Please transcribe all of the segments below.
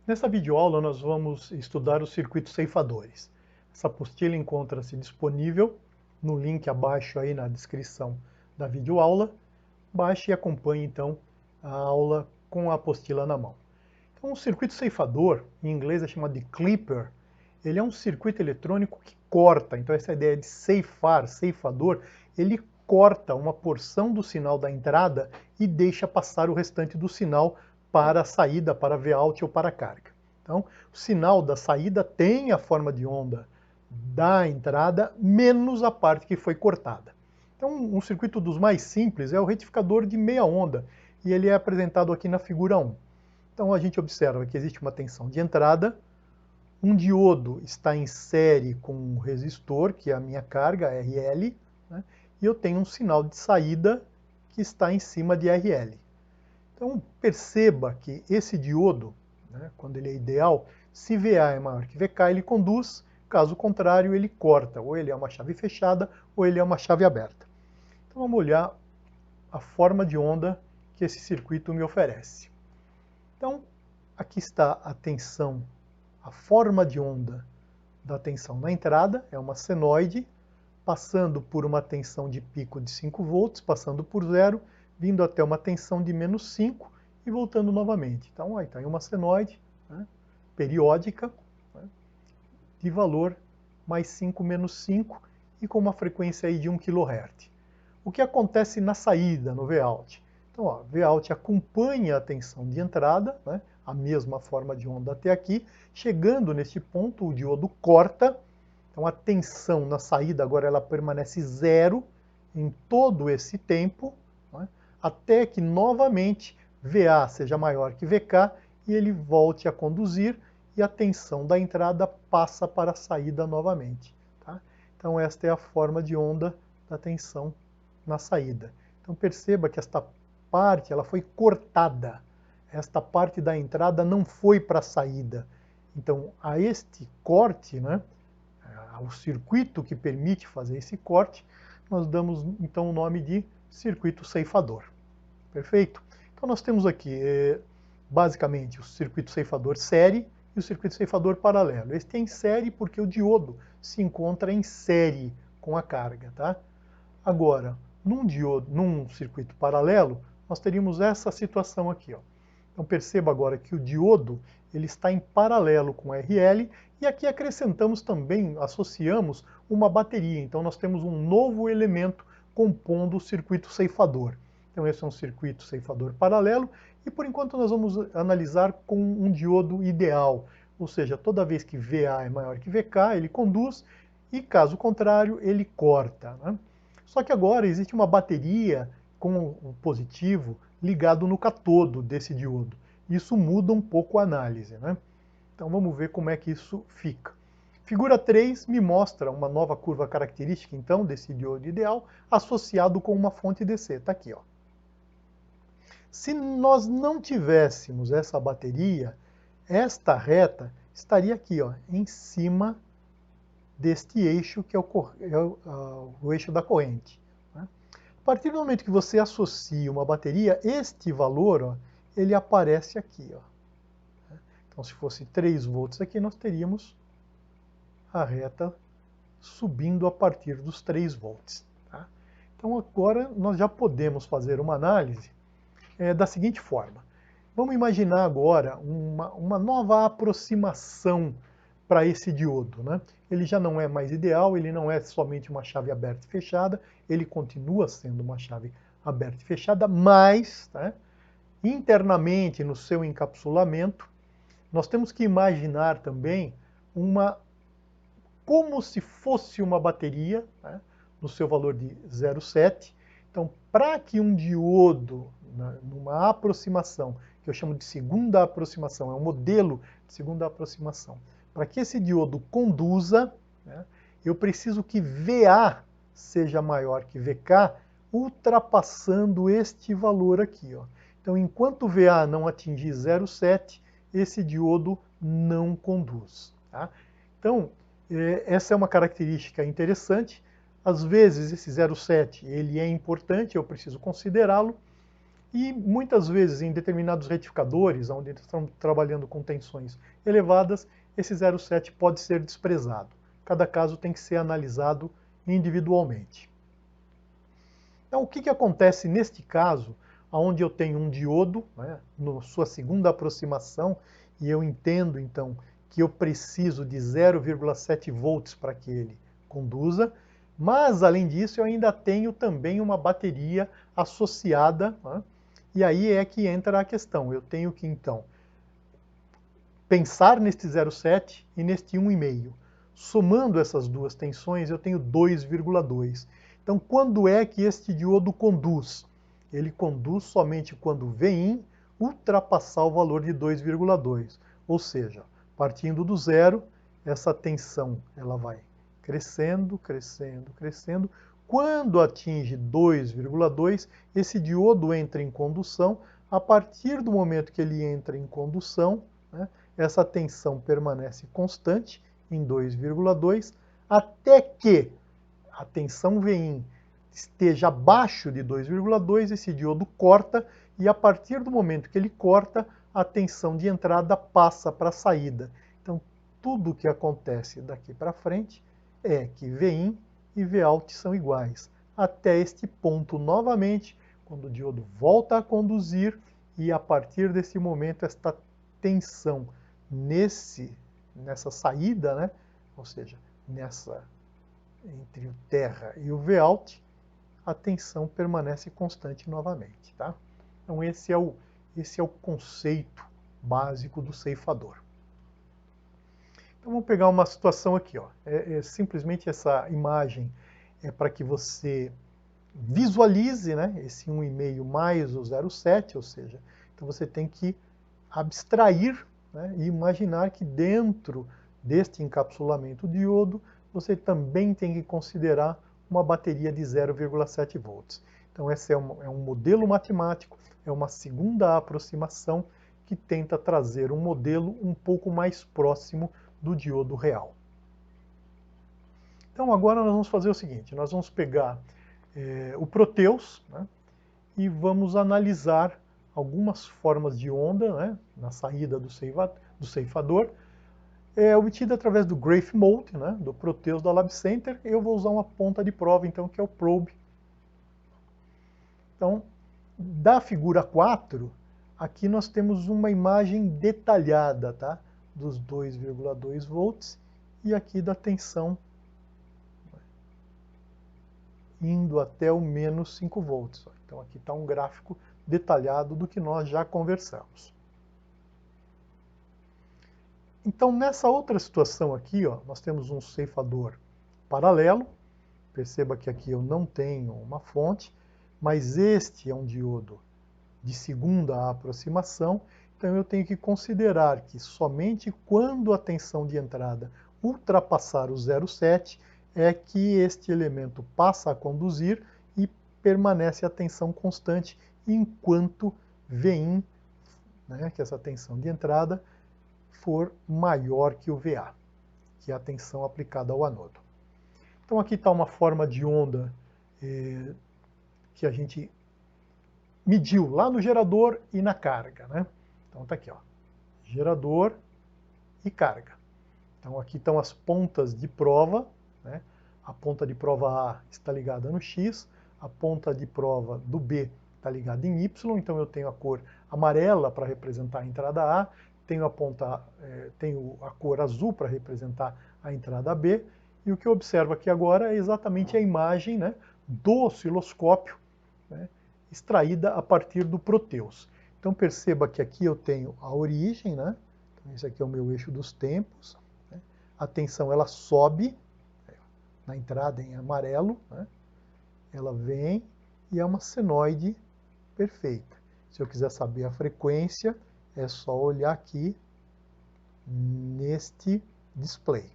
Nessa videoaula nós vamos estudar os circuitos ceifadores. Essa apostila encontra-se disponível no link abaixo aí na descrição da videoaula. Baixe e acompanhe então a aula com a apostila na mão. Então o circuito ceifador, em inglês é chamado de clipper, ele é um circuito eletrônico que corta, então essa ideia de ceifar, ceifador, ele corta uma porção do sinal da entrada e deixa passar o restante do sinal para a saída, para Vout ou para a carga. Então, o sinal da saída tem a forma de onda da entrada, menos a parte que foi cortada. Então, um circuito dos mais simples é o retificador de meia onda, e ele é apresentado aqui na figura 1. Então, a gente observa que existe uma tensão de entrada, um diodo está em série com um resistor, que é a minha carga, RL, né? E eu tenho um sinal de saída que está em cima de RL. Então perceba que esse diodo, né, quando ele é ideal, se VA é maior que VK, ele conduz, caso contrário, ele corta, ou ele é uma chave fechada, ou ele é uma chave aberta. Então vamos olhar a forma de onda que esse circuito me oferece. Então, aqui está a tensão, a forma de onda da tensão na entrada, é uma senoide, passando por uma tensão de pico de 5 volts, passando por zero, vindo até uma tensão de menos 5 e voltando novamente. Então, aí está uma senoide, né, periódica, né, de valor mais 5 menos 5 e com uma frequência aí de 1 kHz. O que acontece na saída, no Vout? Então, ó, Vout acompanha a tensão de entrada, né, a mesma forma de onda até aqui. Chegando neste ponto, o diodo corta. Então, a tensão na saída agora ela permanece zero em todo esse tempo, né, até que novamente VA seja maior que VK e ele volte a conduzir e a tensão da entrada passa para a saída novamente. Tá? Então, esta é a forma de onda da tensão na saída. Então, perceba que esta parte ela foi cortada. Esta parte da entrada não foi para a saída. Então, a este corte, né, ao circuito que permite fazer esse corte, nós damos então o nome de circuito ceifador. Perfeito? Então nós temos aqui basicamente o circuito ceifador série e o circuito ceifador paralelo. Este é em série porque o diodo se encontra em série com a carga, tá? Agora, num circuito paralelo, nós teríamos essa situação aqui, ó. Então perceba agora que o diodo ele está em paralelo com RL e aqui acrescentamos também, associamos uma bateria. Então nós temos um novo elemento compondo o circuito ceifador. Então esse é um circuito ceifador paralelo e por enquanto nós vamos analisar com um diodo ideal. Ou seja, toda vez que VA é maior que VK, ele conduz e caso contrário, ele corta, né? Só que agora existe uma bateria com o positivo ligado no catodo desse diodo. Isso muda um pouco a análise, né? Então vamos ver como é que isso fica. Figura 3 me mostra uma nova curva característica, então, desse diodo ideal, associado com uma fonte DC. Está aqui, ó. Se nós não tivéssemos essa bateria, esta reta estaria aqui, ó, em cima deste eixo, que é o eixo da corrente. Né? A partir do momento que você associa uma bateria, este valor, ó, ele aparece aqui. Ó. Então, se fosse 3 volts aqui, nós teríamos a reta subindo a partir dos 3 volts. Tá? Então, agora nós já podemos fazer uma análise da seguinte forma. Vamos imaginar agora uma nova aproximação para esse diodo, né? Ele já não é mais ideal, ele não é somente uma chave aberta e fechada, ele continua sendo uma chave aberta e fechada, mas, tá, internamente no seu encapsulamento, nós temos que imaginar também como se fosse uma bateria, né, no seu valor de 0,7. Então, para que um diodo, numa aproximação, que eu chamo de segunda aproximação, é um modelo de segunda aproximação, para que esse diodo conduza, né, eu preciso que VA seja maior que VK, ultrapassando este valor aqui. Ó. Então, enquanto VA não atingir 0,7, esse diodo não conduz. Tá? Então, essa é uma característica interessante. Às vezes, esse 0,7 ele é importante, eu preciso considerá-lo. E muitas vezes em determinados retificadores, onde eles estão trabalhando com tensões elevadas, esse 0,7 pode ser desprezado. Cada caso tem que ser analisado individualmente. Então, o que acontece neste caso, onde eu tenho um diodo, né, na sua segunda aproximação, e eu entendo, então, que eu preciso de 0,7 volts para que ele conduza, mas, além disso, eu ainda tenho também uma bateria associada, né, e aí é que entra a questão. Eu tenho que, então, pensar neste 0,7 e neste 1,5. Somando essas duas tensões, eu tenho 2,2. Então, quando é que este diodo conduz? Ele conduz somente quando Vin ultrapassar o valor de 2,2. Ou seja, partindo do zero, essa tensão ela vai crescendo, crescendo, crescendo. Quando atinge 2,2, esse diodo entra em condução. A partir do momento que ele entra em condução, né, essa tensão permanece constante em 2,2, até que a tensão Vin esteja abaixo de 2,2, esse diodo corta, e a partir do momento que ele corta, a tensão de entrada passa para a saída. Então, tudo o que acontece daqui para frente é que Vin e Vout são iguais, até este ponto novamente, quando o diodo volta a conduzir, e a partir desse momento esta tensão nessa saída, né, ou seja, entre o terra e o Vout, a tensão permanece constante novamente. Tá? Então esse é o conceito básico do ceifador. Então vamos pegar uma situação aqui. Ó. Simplesmente essa imagem é para que você visualize, né, esse 1,5 mais o 0,7, ou seja, então você tem que abstrair, né, e imaginar que dentro deste encapsulamento diodo, você também tem que considerar uma bateria de 0,7 volts. Então esse é um modelo matemático, é uma segunda aproximação que tenta trazer um modelo um pouco mais próximo do diodo real. Então agora nós vamos fazer o seguinte, nós vamos pegar o Proteus, né, e vamos analisar algumas formas de onda, né, na saída do ceifador, obtida através do Graph Mode, né, do Proteus da Lab Center. Eu vou usar uma ponta de prova, então, que é o Probe. Então, da figura 4, aqui nós temos uma imagem detalhada, tá, dos 2,2 volts e aqui da tensão indo até o menos 5 volts. Então aqui está um gráfico detalhado do que nós já conversamos. Então nessa outra situação aqui, ó, nós temos um ceifador paralelo. Perceba que aqui eu não tenho uma fonte, mas este é um diodo de segunda aproximação. Então eu tenho que considerar que somente quando a tensão de entrada ultrapassar o 0,7 é que este elemento passa a conduzir e permanece a tensão constante enquanto Vin, né, que é essa tensão de entrada, for maior que o VA, que é a tensão aplicada ao anodo. Então aqui está uma forma de onda que a gente mediu lá no gerador e na carga, né? Então está aqui, ó, gerador e carga. Então aqui estão as pontas de prova, né? A ponta de prova A está ligada no X, a ponta de prova do B está ligada em Y, então eu tenho a cor amarela para representar a entrada A, tenho a cor azul para representar a entrada B, e o que eu observo aqui agora é exatamente a imagem, né, do osciloscópio, né, extraída a partir do Proteus. Então perceba que aqui eu tenho a origem, né? Então, esse aqui é o meu eixo dos tempos. Né? A tensão ela sobe na entrada em amarelo, né? Ela vem e é uma senoide perfeita. Se eu quiser saber a frequência, é só olhar aqui neste display.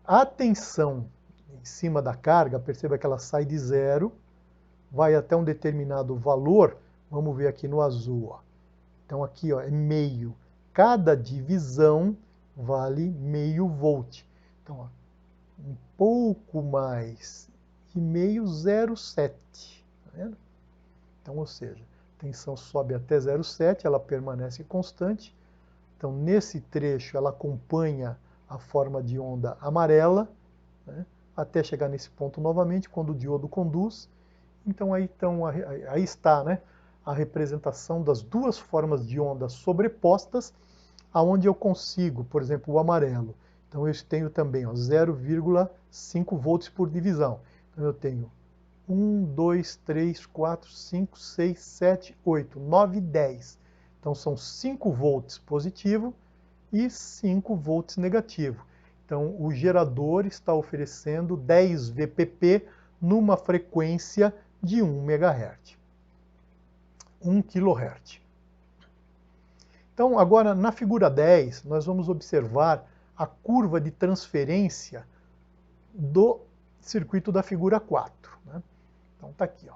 A tensão em cima da carga, perceba que ela sai de zero, vai até um determinado valor, vamos ver aqui no azul. Ó. Então aqui ó, é meio. Cada divisão vale meio volt. Então, ó, um pouco mais de meio, 0,7. Tá vendo? Então, ou seja, A tensão sobe até 0,7, ela permanece constante. Então, nesse trecho, ela acompanha a forma de onda amarela, né, até chegar nesse ponto novamente, quando o diodo conduz. Então, aí está, né, a representação das duas formas de onda sobrepostas, aonde eu consigo, por exemplo, o amarelo. Então, eu tenho também 0,5 volts por divisão. Então, eu tenho 1, 2, 3, 4, 5, 6, 7, 8, 9, 10. Então, são 5 volts positivo e 5 volts negativo. Então, o gerador está oferecendo 10 VPP numa frequência de 1 MHz, 1 kHz. Então, agora, na figura 10, nós vamos observar a curva de transferência do circuito da figura 4. Né? Então, está aqui. Ó.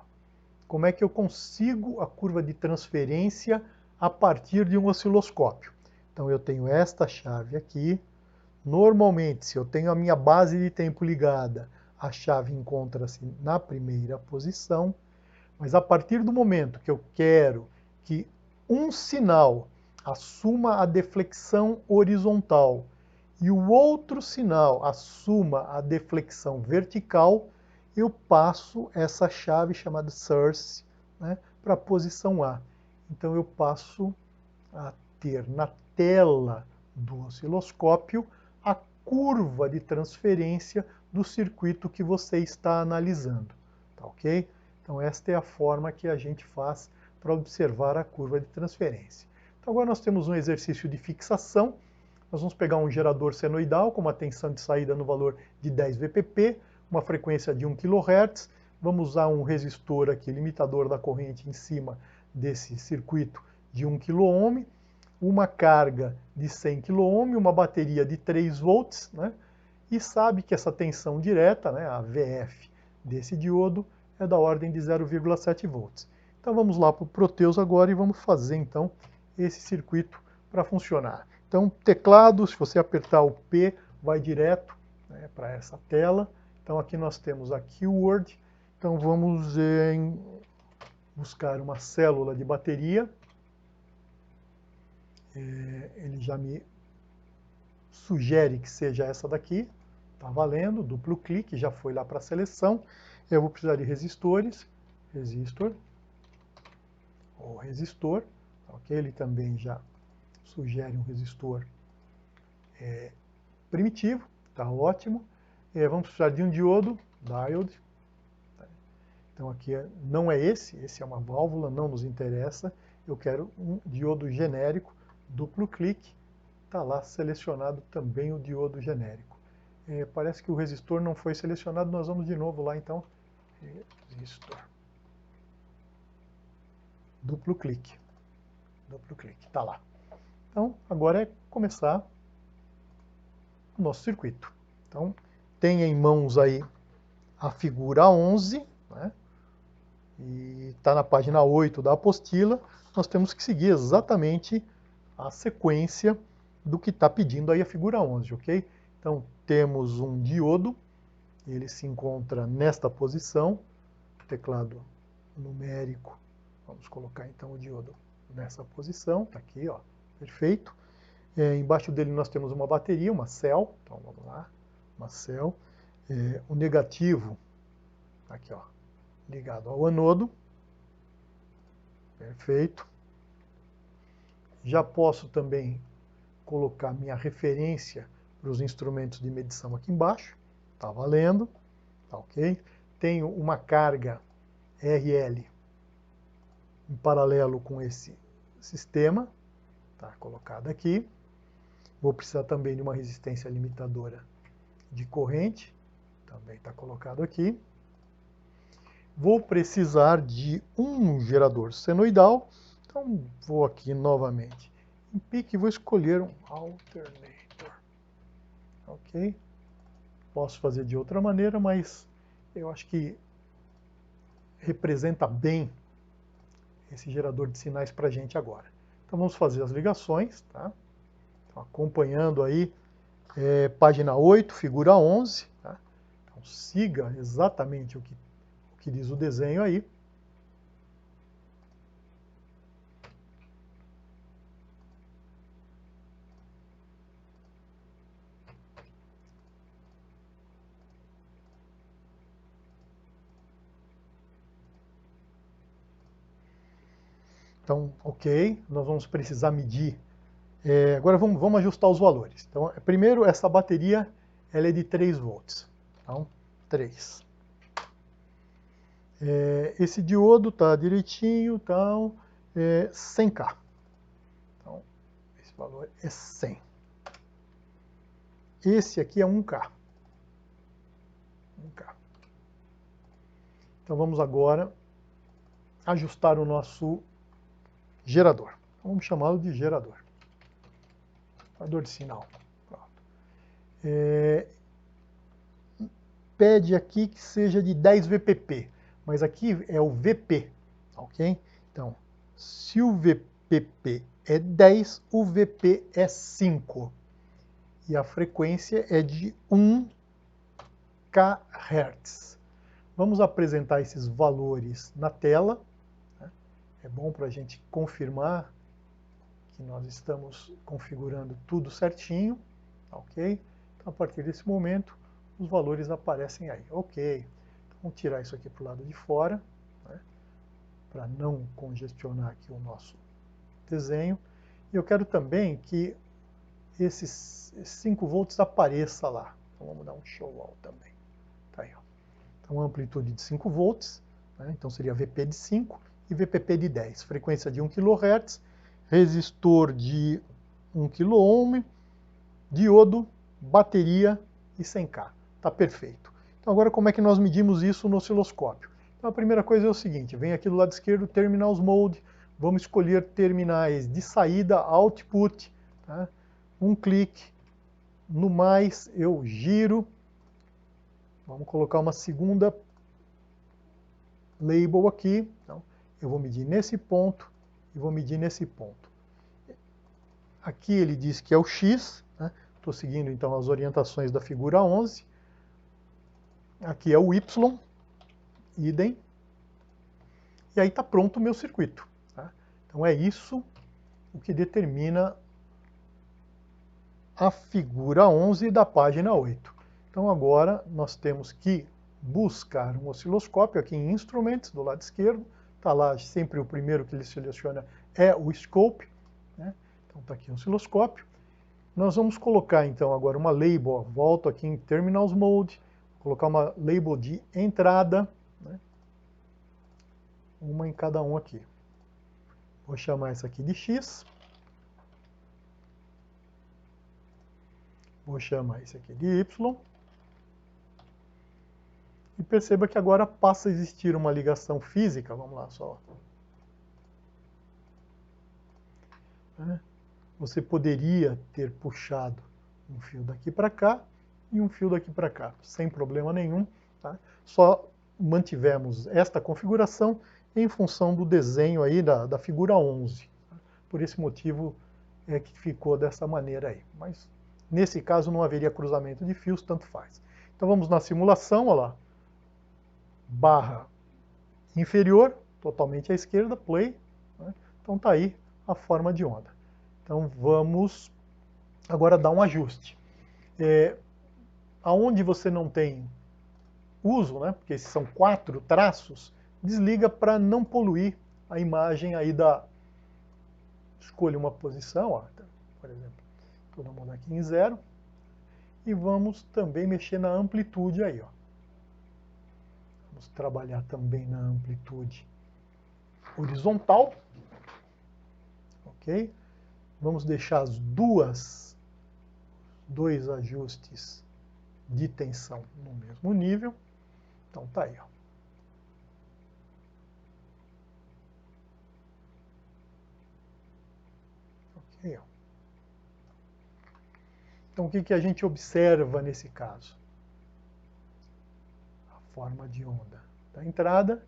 Como é que eu consigo a curva de transferência a partir de um osciloscópio? Então, eu tenho esta chave aqui. Normalmente, se eu tenho a minha base de tempo ligada, a chave encontra-se na primeira posição. Mas a partir do momento que eu quero que um sinal assuma a deflexão horizontal e o outro sinal assuma a deflexão vertical, eu passo essa chave chamada source, né, para a posição A. Então eu passo a ter na tela do osciloscópio a curva de transferência do circuito que você está analisando. Tá ok? Então esta é a forma que a gente faz para observar a curva de transferência. Então agora nós temos um exercício de fixação. Nós vamos pegar um gerador senoidal com uma tensão de saída no valor de 10 VPP, uma frequência de 1 kHz. Vamos usar um resistor aqui, limitador da corrente em cima desse circuito de 1 kΩ, uma carga de 100 kΩ, uma bateria de 3 volts, né? E sabe que essa tensão direta, né, a VF desse diodo, é da ordem de 0,7 volts. Então vamos lá para o Proteus agora e vamos fazer então esse circuito para funcionar. Então teclado, se você apertar o P, vai direto, né, para essa tela. Então aqui nós temos a keyword. Então vamos buscar uma célula de bateria. Ele já me sugere que seja essa daqui. Está valendo, duplo clique, já foi lá para a seleção. Eu vou precisar de resistores, resistor, ou resistor, ok? Ele também já sugere um resistor primitivo, está ótimo. Vamos precisar de um diodo, diode. Então aqui não é esse é uma válvula, não nos interessa. Eu quero um diodo genérico, duplo clique, está lá selecionado também o diodo genérico. Parece que o resistor não foi selecionado, nós vamos de novo lá então. Resistor. Duplo clique, está lá. Então, agora é começar o nosso circuito. Então, tem em mãos aí a figura 11, né? E está na página 8 da apostila. Nós temos que seguir exatamente a sequência do que está pedindo aí a figura 11, ok? Então, temos um diodo, ele se encontra nesta posição, teclado numérico. Vamos colocar então o diodo nessa posição, está aqui, ó, perfeito. Embaixo dele nós temos uma bateria, uma cell, então vamos lá, uma cell. O negativo, aqui ó, ligado ao anodo, perfeito. Já posso também colocar minha referência para os instrumentos de medição aqui embaixo, está valendo, tá ok. Tenho uma carga RL em paralelo com esse sistema, está colocado aqui. Vou precisar também de uma resistência limitadora de corrente, também está colocado aqui. Vou precisar de um gerador senoidal, então vou aqui novamente em pique e vou escolher um alternator. Ok? Posso fazer de outra maneira, mas eu acho que representa bem esse gerador de sinais para a gente agora. Então vamos fazer as ligações, tá? Então, acompanhando aí, página 8, figura 11, tá? Então siga exatamente o que diz o desenho aí. Então, ok, nós vamos precisar medir. Agora vamos ajustar os valores. Então, primeiro, essa bateria ela é de 3 volts. Então, 3. Esse diodo está direitinho, então, 100K. Então, esse valor é 100. Esse aqui é 1K. 1K. Então, vamos agora ajustar o nosso gerador. Então, vamos chamá-lo de gerador. Gerador de sinal. Pronto. Pede aqui que seja de 10 VPP, mas aqui é o VP, ok? Então, se o VPP é 10, o VP é 5. E a frequência é de 1 kHz. Vamos apresentar esses valores na tela. É bom para a gente confirmar que nós estamos configurando tudo certinho, ok? Então, a partir desse momento, os valores aparecem aí. Ok, então, vamos tirar isso aqui para o lado de fora, né, para não congestionar aqui o nosso desenho. E eu quero também que esses 5 volts apareça lá. Então vamos dar um show all também. Tá aí, ó. Então amplitude de 5 volts, né, então seria VP de 5 e VPP de 10. Frequência de 1 kHz, resistor de 1 kΩ, diodo, bateria e 100K. Está perfeito. Então agora como é que nós medimos isso no osciloscópio? Então a primeira coisa é o seguinte, vem aqui do lado esquerdo, Terminals Mode, vamos escolher terminais de saída, output, tá? Um clique, no mais eu giro, vamos colocar uma segunda label aqui, então eu vou medir nesse ponto e vou medir nesse ponto. Aqui ele diz que é o X, né? Estou seguindo então as orientações da figura 11. Aqui é o Y, idem. E aí está pronto o meu circuito. Tá? Então é isso o que determina a figura 11 da página 8. Então agora nós temos que buscar um osciloscópio aqui em Instruments, do lado esquerdo. Está lá sempre o primeiro que ele seleciona é o Scope, né? Então está aqui o osciloscópio. Nós vamos colocar então agora uma label, volto aqui em Terminals Mode, colocar uma label de entrada, né? Uma em cada um aqui. Vou chamar essa aqui de X. Vou chamar esse aqui de Y. E perceba que agora passa a existir uma ligação física, vamos lá só. Você poderia ter puxado um fio daqui para cá e um fio daqui para cá, sem problema nenhum. Tá? Só mantivemos esta configuração em função do desenho aí da figura 11. Tá? Por esse motivo é que ficou dessa maneira aí. Mas nesse caso não haveria cruzamento de fios, tanto faz. Então vamos na simulação, olha lá. Barra inferior, totalmente à esquerda, play. Né? Então está aí a forma de onda. Então vamos agora dar um ajuste. Aonde você não tem uso, né, porque esses são 4 traços, desliga para não poluir a imagem aí da... Escolha uma posição, ó, por exemplo, todo mundo aqui em 0. E vamos também mexer na amplitude aí, ó. Vamos trabalhar também na amplitude horizontal. Ok? Vamos deixar as dois ajustes de tensão no mesmo nível. Então tá aí, ó. Ok, ó. Então o que a gente observa nesse caso? A forma de onda da entrada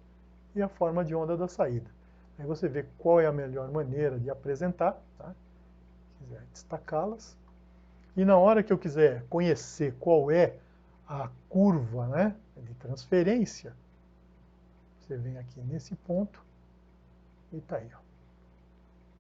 e a forma de onda da saída. Aí você vê qual é a melhor maneira de apresentar, tá? Se quiser destacá-las. E na hora que eu quiser conhecer qual é a curva, né, de transferência, você vem aqui nesse ponto e está aí, ó.